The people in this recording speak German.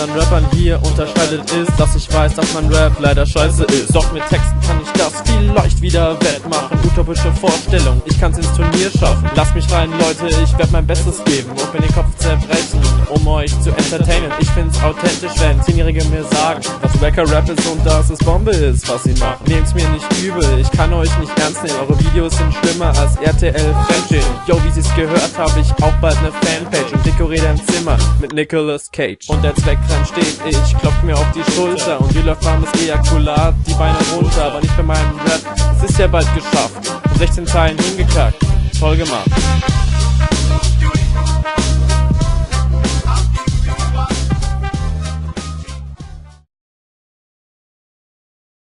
anderen Rappern hier unterscheidet ist, dass ich weiß, dass mein Rap leider scheiße ist. Doch mit Texten kann ich das vielleicht wieder wettmachen. Utopische Vorstellung, ich kann's ins Turnier schaffen. Lasst mich rein, Leute, ich werd mein Bestes geben und mir den Kopf zerbrechen, um euch zu entertainen. Ich find's authentisch, wenn 10-Jährige mir sagen, was Wacker-Rap ist und dass es Bombe ist, was sie machen. Nehmt's mir nicht übel, ich kann euch nicht ernst nehmen. Eure Videos sind schlimmer als RTL Fremdschämen. Yo, wie sie's gehört, hab ich auch bald ne Fanpage und dekoriere ein Zimmer mit Nicolas Cage. Und der Zweck dran steht, ich klopf mir auf die Schulter und wie läuft warmes Ejakulat die Beine runter, aber nicht bei meinem Rap. Es ist ja bald geschafft, in 16 Teilen hingekackt, toll gemacht.